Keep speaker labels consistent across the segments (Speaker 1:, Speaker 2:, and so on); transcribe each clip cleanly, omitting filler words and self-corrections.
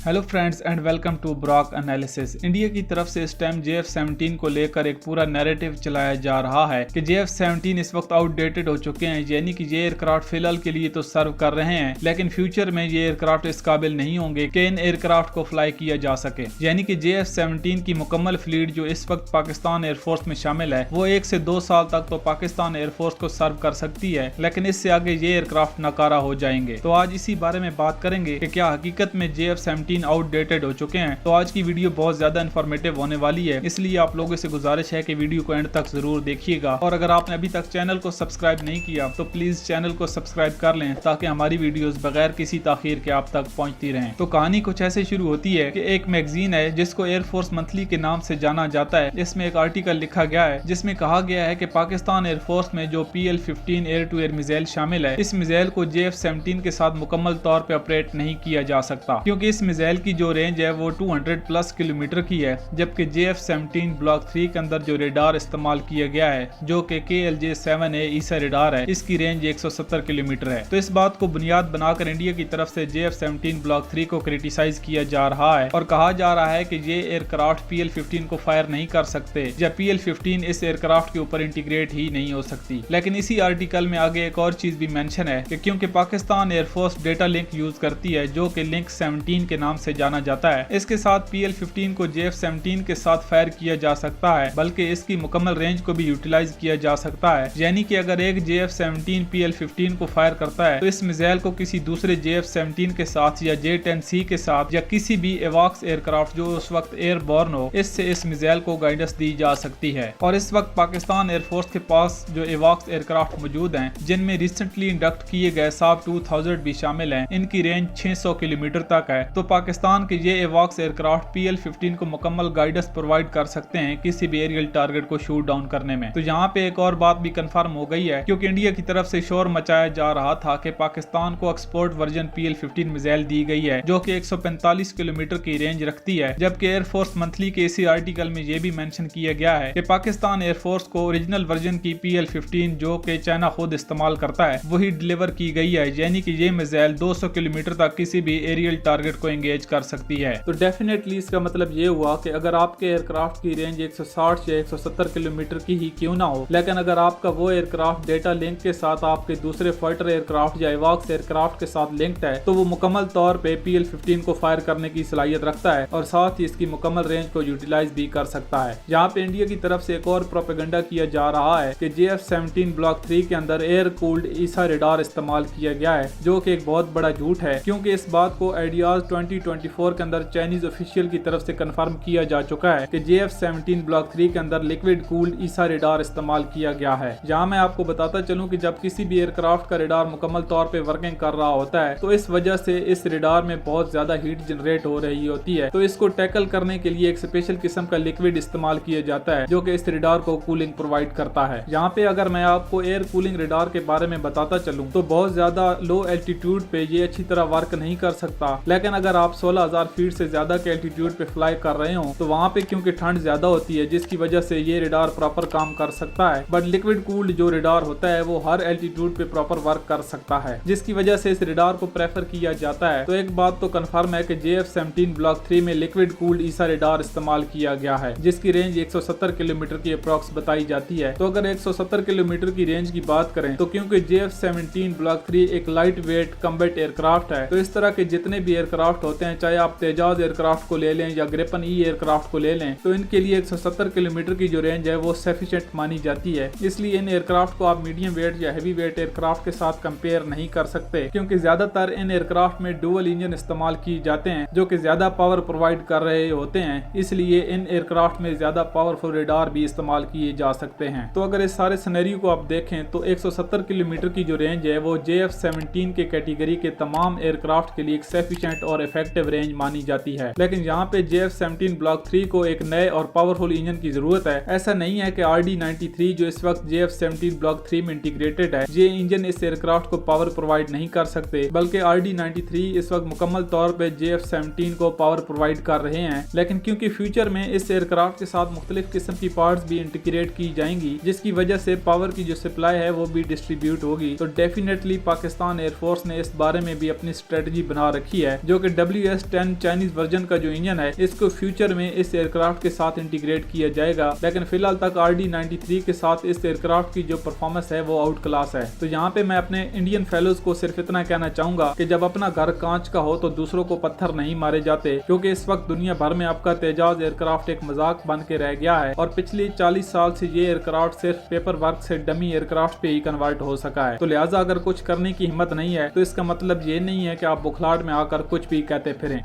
Speaker 1: Hello friends and welcome to Brock analysis. India की तरफ से इस टाइम JF-17 को लेकर एक पूरा नैरेटिव चलाया जा रहा है कि JF-17 इस वक्त आउटडेटेड हो चुके हैं, यानी कि ये एयरक्राफ्ट फिलहाल के लिए तो सर्व कर रहे हैं, लेकिन फ्यूचर में ये एयरक्राफ्ट इस काबिल नहीं होंगे कि इन एयरक्राफ्ट को फ्लाई किया जा सके। यानी कि JF-17 की मुकम्मल फ्लीट जो इस वक्त पाकिस्तान एयरफोर्स में शामिल है वो 1 से 2 साल तक तो पाकिस्तान एयरफोर्स को सर्व कर सकती है, लेकिन इससे आगे ये एयरक्राफ्ट नाकारा हो जाएंगे। तो आज इसी बारे में बात करेंगे कि क्या हकीकत में JF-17 आउटडेटेड हो चुके हैं। तो आज की वीडियो बहुत ज्यादा इन्फॉर्मेटिव होने वाली है, इसलिए आप लोगों से गुजारिश है कि वीडियो को एंड तक जरूर देखिएगा। और अगर आपने अभी तक चैनल को सब्सक्राइब नहीं किया तो प्लीज चैनल को सब्सक्राइब कर लें, ताकि हमारी वीडियोस बगैर किसी ताखीर के आप तक पहुंचती रहें। तो कहानी कुछ ऐसे शुरू होती है कि एक मैगजीन है जिसको एयरफोर्स मंथली के नाम से जाना जाता है। इसमें एक आर्टिकल लिखा गया है जिसमें कहा गया है कि पाकिस्तान एयरफोर्स में जो PL-15 air to air missile शामिल है, इस मिसाइल को JF-17 के साथ मुकम्मल तौर पे ऑपरेट नहीं किया जा सकता, क्योंकि इस मिसाइल की जो रेंज है वो 200+ किलोमीटर की है, जबकि JF-17 ब्लॉक 3 के अंदर जो रेडार इस्तेमाल किया गया है जो कि KLJ-7A ईसा रेडार है, इसकी रेंज 170 किलोमीटर है। तो इस बात को बुनियाद बनाकर इंडिया की तरफ से JF-17 ब्लॉक 3 को क्रिटिसाइज किया जा रहा है और कहा जा रहा है कि ये एयरक्राफ्ट PL-15 को फायर नहीं कर सकते या PL-15 इस एयरक्राफ्ट के ऊपर इंटीग्रेट ही नहीं हो सकती। लेकिन इसी आर्टिकल में आगे एक और चीज भी मेंशन है कि क्योंकि Pakistan air force data link use करती है जो कि लिंक 17 के नाम से जाना जाता है, इसके साथ PL-15 को JF-17 के साथ फायर किया जा सकता है, बल्कि इसकी मुकम्मल रेंज को भी यूटिलाइज किया जा सकता है। यानी कि अगर एक JF-17 PL-15 को फायर करता है तो इस मिसाइल को किसी दूसरे JF-17 के साथ या J-10C के साथ या किसी भी एवॉक्स एयरक्राफ्ट जो उस वक्त एयरबॉर्न हो, इससे इस मिसाइल को गाइडेंस दी जा सकती है। और इस वक्त पाकिस्तान एयरफोर्स के पास जो एवॉक्स एयरक्राफ्ट मौजूद हैं, जिनमें रिसेंटली इंडक्ट किए गए साब 2000 भी शामिल हैं, इनकी रेंज 600 किलोमीटर तक है। तो पाकिस्तान के ये एवॉक्स एयरक्राफ्ट PL-15 को मुकम्मल गाइडेंस प्रोवाइड कर सकते हैं किसी भी एरियल टारगेट को शूट डाउन करने में। तो यहाँ पे एक और बात भी कंफर्म हो गई है, क्योंकि इंडिया की तरफ से शोर मचाया जा रहा था कि पाकिस्तान को एक्सपोर्ट वर्जन PL-15 मिसाइल दी गई है जो कि 145 किलोमीटर की रेंज रखती है, जबकि एयरफोर्स मंथली के इसी आर्टिकल में ये भी मेंशन किया गया है कि पाकिस्तान एयरफोर्स को ओरिजिनल वर्जन की PL-15 जो कि चाइना खुद इस्तेमाल करता है वही डिलीवर की गई है, यानी कि ये मिसाइल 200 किलोमीटर तक किसी भी एरियल टारगेट को एंगेज कर सकती है। तो डेफिनेटली इसका मतलब ये हुआ कि अगर आपके एयरक्राफ्ट की रेंज 160 या 170 किलोमीटर की ही क्यों ना हो, लेकिन अगर आपका वो एयरक्राफ्ट डेटा लिंक के साथ आपके दूसरे फाइटर एयरक्राफ्ट या एवॉक्स एयरक्राफ्ट के साथ लिंक्ड है, तो वो मुकम्मल तौर पे PL-15 को फायर करने की सलाहियत रखता है और साथ ही इसकी मुकम्मल रेंज को यूटिलाइज भी कर सकता है। यहाँ पे इंडिया की तरफ से एक और प्रोपेगेंडा किया जा रहा है कि JF-17 ब्लॉक 3 के अंदर एयर कूल्ड ईसा रेडार इस्तेमाल किया गया है, जो कि एक बहुत बड़ा झूठ है, क्योंकि इस बात को आइडियाज 2024 के अंदर चाइनीज ऑफिशियल की तरफ से कंफर्म किया जा चुका है कि JF-17 ब्लॉक 3 के अंदर लिक्विड कूल्ड ईसा रेडार इस्तेमाल किया गया है। जहां मैं आपको बताता चलूं कि जब किसी भी एयरक्राफ्ट का रेडार मुकम्मल तौर पे वर्किंग कर रहा होता है तो इस वजह से इस रेडार में बहुत ज्यादा हीट जनरेट हो रही होती है, तो इसको टैकल करने के लिए एक स्पेशल किस्म का लिक्विड इस्तेमाल किया जाता है जो कि इस रेडार को कूलिंग प्रोवाइड करता है। यहाँ पे अगर मैं आपको एयर कूलिंग रेडार के बारे में बताता चलूं तो बहुत ज्यादा लो एल्टीट्यूड पे ये अच्छी तरह वर्क नहीं कर सकता, लेकिन अगर आप 16,000 फीट से ज्यादा के एल्टीट्यूड पे फ्लाई कर रहे हो तो वहाँ पे क्योंकि ठंड ज्यादा होती है जिसकी वजह से ये रेडार प्रॉपर काम कर सकता है, बट लिक्विड कूल्ड जो रेडार होता है वो हर एल्टीट्यूड पे प्रॉपर वर्क कर सकता है, जिसकी वजह से इस रेडार को प्रेफर किया जाता है। तो एक बात तो कंफर्म है कि JF-17 ब्लॉक 3 में लिक्विड कूल्ड ईसा रेडार इस्तेमाल किया गया है, जिसकी रेंज 170 किलोमीटर की अप्रॉक्स बताई जाती है। तो अगर 170 किलोमीटर की रेंज की बात करें तो क्योंकि JF-17 ब्लॉक 3 एक लाइट वेट कम्बैट एयरक्राफ्ट है, तो इस तरह के जितने भी एयरक्राफ्ट होते हैं, चाहे आप तेजाज एयरक्राफ्ट को ले लें या ग्रिपन ई एयरक्राफ्ट को ले लें, तो इनके लिए 170 किलोमीटर की जो रेंज है वो सफिशिएंट मानी जाती है। इसलिए इन एयरक्राफ्ट को आप मीडियम वेट या हैवी वेट एयरक्राफ्ट के साथ कंपेयर नहीं कर सकते, क्योंकि ज्यादातर इन एयरक्राफ्ट में डुअल इंजन इस्तेमाल किए जाते हैं जो कि ज्यादा पावर प्रोवाइड कर रहे होते हैं, इसलिए इन एयरक्राफ्ट में ज्यादा पावरफुल रेडार भी इस्तेमाल किए जा सकते हैं। तो अगर इस सारे सिनेरियो को आप देखें तो 170 किलोमीटर की जो रेंज है वो JF-17 के कैटेगरी के तमाम एयरक्राफ्ट के लिए एक सफिशिएंट और इफेक्टिव रेंज मानी जाती है। लेकिन यहाँ पे JF-17 ब्लॉक 3 को एक नए और पावरफुल इंजन की जरूरत है। ऐसा नहीं है कि RD-93 जो इस वक्त JF-17 ब्लॉक 3 में इंटीग्रेटेड है, ये इंजन इस एयरक्राफ्ट को पावर प्रोवाइड नहीं कर सकते, बल्कि RD-93 इस वक्त मुकम्मल तौर पे JF-17 को पावर प्रोवाइड कर रहे हैं। लेकिन क्योंकि फ्यूचर में इस एयरक्राफ्ट के साथ मुख्तलिफ किस्म की पार्ट्स भी इंटीग्रेट की जाएंगी, जिसकी वजह से पावर की जो सप्लाई है वो भी डिस्ट्रीब्यूट होगी, तो डेफिनेटली पाकिस्तान एयरफोर्स ने इस बारे में भी अपनी स्ट्रेटजी बना रखी है, जो कि WS-10 चाइनीज वर्जन का जो इंजन है इसको फ्यूचर में इस एयरक्राफ्ट के साथ इंटीग्रेट किया जाएगा, लेकिन फिलहाल तक RD-93 के साथ इस एयरक्राफ्ट की जो परफॉर्मेंस है वो आउट क्लास है। तो यहाँ पे मैं अपने इंडियन फेलोज को सिर्फ इतना कहना चाहूंगा कि जब अपना घर कांच का हो तो दूसरों को पत्थर नहीं मारे जाते, क्योंकि इस वक्त दुनिया भर में आपका तेजाज एयरक्राफ्ट एक मजाक बन के रह गया है और पिछले 40 साल से ये एयरक्राफ्ट सिर्फ पेपर वर्क से डमी एयरक्राफ्ट पे ही कन्वर्ट हो सका है। तो लिहाजा अगर कुछ करने की हिम्मत नहीं है तो इसका मतलब ये नहीं है कि आप बुखलाहट में आकर कुछ भी कहते फिरें।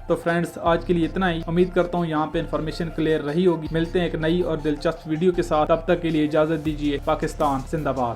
Speaker 1: तो फ्रेंड्स, आज के लिए इतना ही। उम्मीद करता हूँ यहाँ पे इन्फॉर्मेशन क्लियर रही होगी। मिलते हैं एक नई और दिलचस्प वीडियो के साथ, तब तक के लिए इजाजत दीजिए। पाकिस्तान जिंदाबाद।